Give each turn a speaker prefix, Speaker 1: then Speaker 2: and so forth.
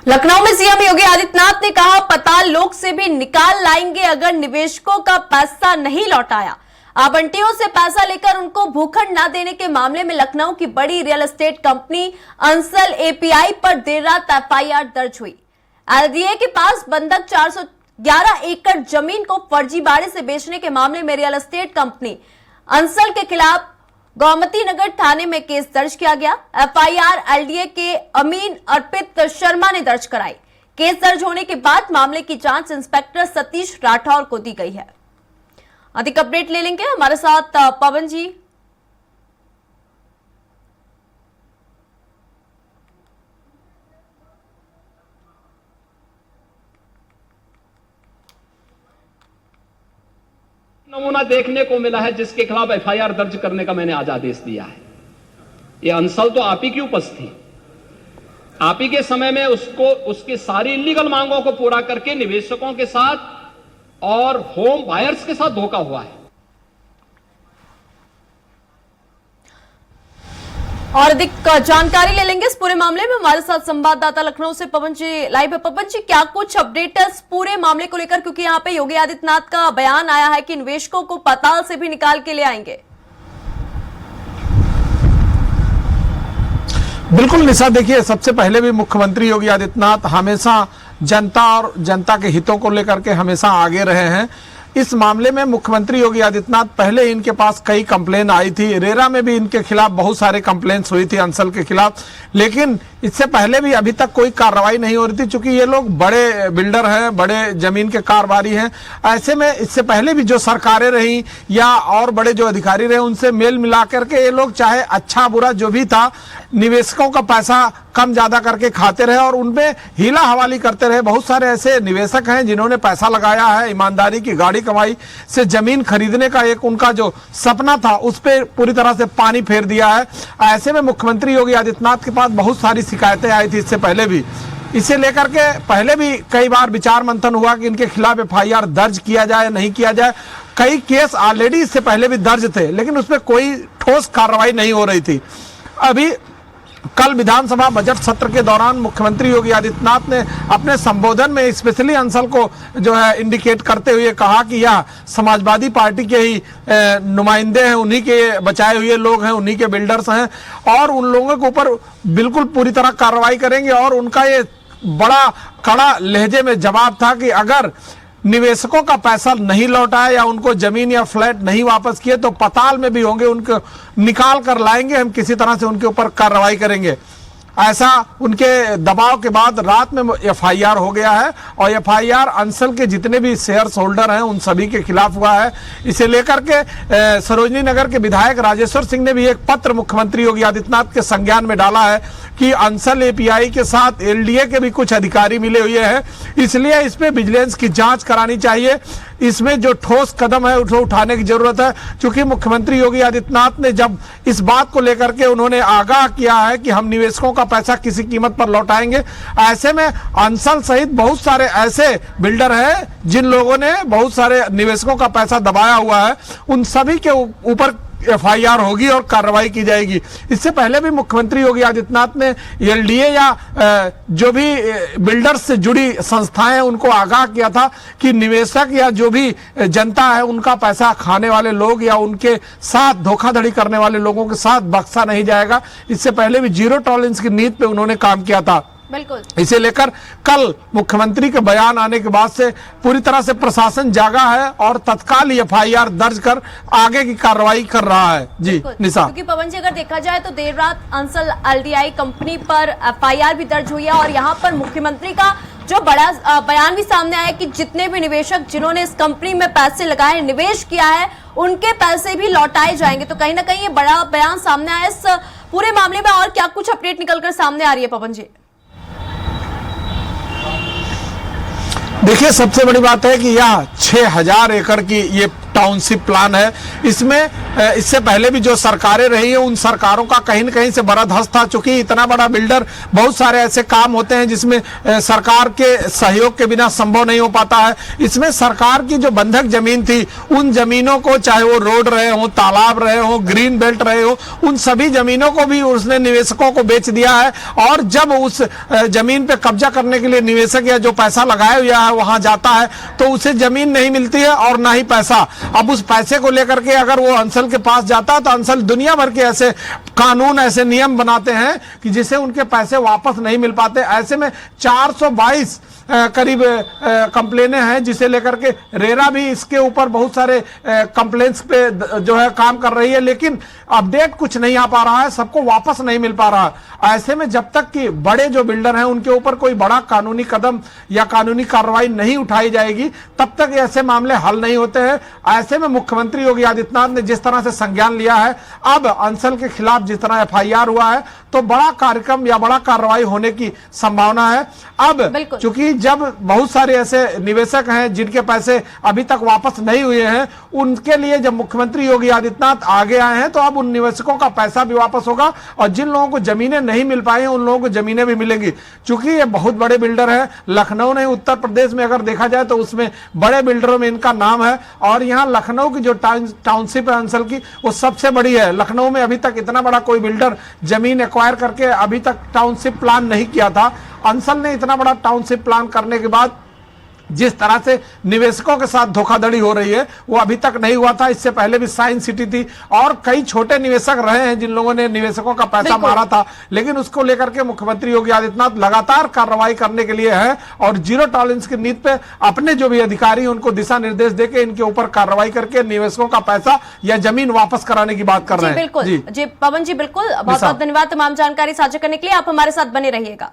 Speaker 1: लखनऊ में सीएम योगी आदित्यनाथ ने कहा, पताल लोक से भी निकाल लाएंगे अगर निवेशकों का पैसा नहीं लौटाया। आवंटियों से पैसा लेकर उनको भूखंड न देने के मामले में लखनऊ की बड़ी real estate company Ansal API पर देर रात एफआईआर दर्ज हुई। एलडीए के पास बंधक 411 एकड़ जमीन को फर्जी बाड़े से बेचने के मामले में रियल एस्टेट कंपनी अंसल के खिलाफ गोमती नगर थाने में केस दर्ज किया गया। एफआईआर एलडीए के अमीन अर्पित शर्मा ने दर्ज कराई। केस दर्ज होने के बाद मामले की जांच इंस्पेक्टर सतीश राठौर को दी गई है। अधिक अपडेट ले लेंगे हमारे साथ पवन जी।
Speaker 2: नमूना देखने को मिला है जिसके खिलाफ एफआईआर दर्ज करने का मैंने आज आदेश दिया है। यह अंसल तो आप ही की उपज थी। आप ही के समय में उसको उसकी सारी इलीगल मांगों को पूरा करके निवेशकों के साथ और होम बायर्स के साथ धोखा हुआ है।
Speaker 1: और अधिक जानकारी ले लेंगे इस पूरे मामले में। हमारे साथ संवाददाता लखनऊ से पवन जी लाइव है। पवन जी, क्या कुछ अपडेट है इस पूरे मामले को लेकर, क्योंकि यहाँ पे योगी आदित्यनाथ का बयान आया है कि निवेशकों को पाताल से भी निकाल के ले आएंगे।
Speaker 3: बिल्कुल निशा, देखिए सबसे पहले भी मुख्यमंत्री योगी आदित्यनाथ हमेशा जनता और जनता के हितों को लेकर के हमेशा आगे रहे हैं। इस मामले में मुख्यमंत्री योगी आदित्यनाथ पहले इनके पास कई कंप्लेन आई थी। रेरा में भी इनके खिलाफ बहुत सारे कंप्लेंट्स हुई थी अंसल के खिलाफ, लेकिन इससे पहले भी अभी तक कोई कार्रवाई नहीं हो रही थी। चूंकि ये लोग बड़े बिल्डर हैं, बड़े जमीन के कारोबारी हैं, ऐसे में इससे पहले भी जो सरकारें रही या और बड़े जो अधिकारी रहे उनसे मेल मिला करके ये लोग चाहे अच्छा बुरा जो भी था निवेशकों का पैसा कम ज्यादा करके खाते रहे और उनमें हीला हवाली करते रहे। बहुत सारे ऐसे निवेशक हैं जिन्होंने पैसा लगाया है, ईमानदारी की गाड़ी कमाई से जमीन खरीदने का एक उनका जो सपना था उस पर पूरी तरह से पानी फेर दिया है। ऐसे में मुख्यमंत्री योगी आदित्यनाथ के पास बहुत सारी शिकायतें आई थी इससे पहले भी। इसे लेकर के पहले भी कई बार विचार मंथन हुआ कि इनके खिलाफ एफआईआर दर्ज किया जाए नहीं किया जाए। कई केस ऑलरेडी इससे पहले भी दर्ज थे, लेकिन उसमें कोई ठोस कार्रवाई नहीं हो रही थी। अभी कल विधानसभा बजट सत्र के दौरान मुख्यमंत्री योगी आदित्यनाथ ने अपने संबोधन में स्पेशली अंसल को जो है इंडिकेट करते हुए कहा कि यह समाजवादी पार्टी के ही नुमाइंदे हैं, उन्हीं के बचाए हुए लोग हैं, उन्हीं के बिल्डर्स हैं और उन लोगों के ऊपर बिल्कुल पूरी तरह कार्रवाई करेंगे। और उनका ये बड़ा कड़ा लहजे में जवाब था कि अगर निवेशकों का पैसा नहीं लौटाया या उनको जमीन या फ्लैट नहीं वापस किए तो पताल में भी होंगे, उनको निकाल कर लाएंगे, हम किसी तरह से उनके ऊपर कार्रवाई करेंगे। ऐसा उनके दबाव के बाद रात में एफआईआर हो गया है और एफआईआर अंसल के जितने भी शेयर्स होल्डर हैं उन सभी के खिलाफ हुआ है। इसे लेकर के सरोजनी नगर के विधायक राजेश्वर सिंह ने भी एक पत्र मुख्यमंत्री योगी आदित्यनाथ के संज्ञान में डाला है कि अंसल एपीआई के साथ एलडीए के भी कुछ अधिकारी मिले हुए हैं, इसलिए इस पे विजिलेंस की जांच करानी चाहिए। इसमें जो ठोस कदम है उसको उठाने की जरूरत है, क्योंकि मुख्यमंत्री योगी आदित्यनाथ ने जब इस बात को लेकर के उन्होंने आगाह किया है कि हम निवेशकों का पैसा किसी कीमत पर लौटाएंगे। ऐसे में अंसल सहित बहुत सारे ऐसे बिल्डर हैं जिन लोगों ने बहुत सारे निवेशकों का पैसा दबाया हुआ है, उन सभी के ऊपर एफआईआर होगी और कार्रवाई की जाएगी। इससे पहले भी मुख्यमंत्री योगी आदित्यनाथ ने एलडीए या जो भी बिल्डर्स से जुड़ी संस्थाएं हैं उनको आगाह किया था कि निवेशक या जो भी जनता है उनका पैसा खाने वाले लोग या उनके साथ धोखाधड़ी करने वाले लोगों के साथ बख्शा नहीं जाएगा। इससे पहले भी जीरो टॉलरेंस की नीति पे उन्होंने काम किया था।
Speaker 1: बिल्कुल।
Speaker 3: इसे लेकर कल मुख्यमंत्री के बयान आने के बाद से पूरी तरह से प्रशासन जागा है और तत्काल एफआईआर दर्ज कर आगे की कार्रवाई कर रहा है। जी निशा,
Speaker 1: क्योंकि पवन जी अगर देखा जाए तो देर रात अंसल एलडीआई कंपनी पर एफआईआर भी दर्ज हुई है और यहाँ पर मुख्यमंत्री का जो बड़ा बयान भी सामने आया कि जितने भी निवेशक जिन्होंने इस कंपनी में पैसे लगाए, निवेश किया है, उनके पैसे भी लौटाए जाएंगे। तो कहीं ना कहीं ये बड़ा बयान सामने आया इस पूरे मामले में। और क्या कुछ अपडेट निकलकर सामने आ रही है पवन जी?
Speaker 3: देखिए सबसे बड़ी बात है कि यह 6000 एकड़ की ये टाउनशिप प्लान है। इसमें इससे पहले भी जो सरकारें रही हैं उन सरकारों का कहीं न कहीं से बड़ा धस था, चूंकि इतना बड़ा बिल्डर बहुत सारे ऐसे काम होते हैं जिसमें सरकार के सहयोग के बिना संभव नहीं हो पाता है। इसमें सरकार की जो बंधक जमीन थी उन जमीनों को, चाहे वो रोड रहे हो, तालाब रहे हो, ग्रीन बेल्ट रहे हो, उन सभी जमीनों को भी उसने निवेशकों को बेच दिया है। और जब उस जमीन पे कब्जा करने के लिए निवेशक या जो पैसा लगाया हुआ है वहां जाता है तो उसे जमीन नहीं मिलती है और ना ही पैसा। अब उस पैसे को लेकर के अगर वो अंसल के पास जाता है तो अंसल दुनिया भर के ऐसे कानून, ऐसे नियम बनाते हैं कि जिससे उनके पैसे वापस नहीं मिल पाते। ऐसे में 422 करीब कंप्लेनें हैं जिसे लेकर के रेरा भी इसके ऊपर बहुत सारे कंप्लेंट्स पे जो है काम कर रही है, लेकिन अपडेट कुछ नहीं आ पा रहा है, सबको वापस नहीं मिल पा रहा है। ऐसे में जब तक कि बड़े जो बिल्डर हैं उनके ऊपर कोई बड़ा कानूनी कदम या कानूनी कार्रवाई नहीं उठाई जाएगी तब तक ऐसे मामले हल नहीं होते हैं। ऐसे में मुख्यमंत्री योगी आदित्यनाथ ने जिस तरह से संज्ञान लिया है, अब अंसल के खिलाफ जिस तरह FIR हुआ है तो बड़ा कार्यक्रम या बड़ा कार्रवाई होने की संभावना है। अब चूंकि जब बहुत सारे ऐसे निवेशक हैं जिनके पैसे अभी तक वापस नहीं हुए हैं, उनके लिए जब मुख्यमंत्री योगी आदित्यनाथ आगे आए हैं तो अब उन निवेशकों का पैसा भी वापस होगा और जिन लोगों को जमीनें नहीं मिल पाई हैं उन लोगों को जमीनें भी मिलेंगी। चूंकि ये बहुत बड़े बिल्डर हैं, लखनऊ नहीं उत्तर प्रदेश में अगर देखा जाए तो उसमें बड़े बिल्डरों में इनका नाम है। और यहाँ लखनऊ की जो टाउनशिप है अंसल की वो सबसे बड़ी है। लखनऊ में अभी तक इतना बड़ा कोई बिल्डर जमीन एक्वायर करके अभी तक टाउनशिप प्लान नहीं किया था। अंसल ने इतना बड़ा टाउनशिप प्लान करने के बाद जिस तरह से निवेशकों के साथ धोखाधड़ी हो रही है वो अभी तक नहीं हुआ था। इससे पहले भी साइंस सिटी थी और कई छोटे निवेशक रहे हैं जिन लोगों ने निवेशकों का पैसा मारा था, लेकिन उसको लेकर के मुख्यमंत्री योगी आदित्यनाथ लगातार कार्रवाई करने के लिए है और जीरो टॉलरेंस की नीति पे अपने जो भी अधिकारी उनको दिशा निर्देश देके इनके ऊपर कार्रवाई करके निवेशकों का पैसा या जमीन वापस कराने की बात कर रहे हैं।
Speaker 1: जी पवन जी, बिल्कुल बहुत बहुत धन्यवाद तमाम जानकारी साझा करने के लिए। आप हमारे साथ बने रहिएगा।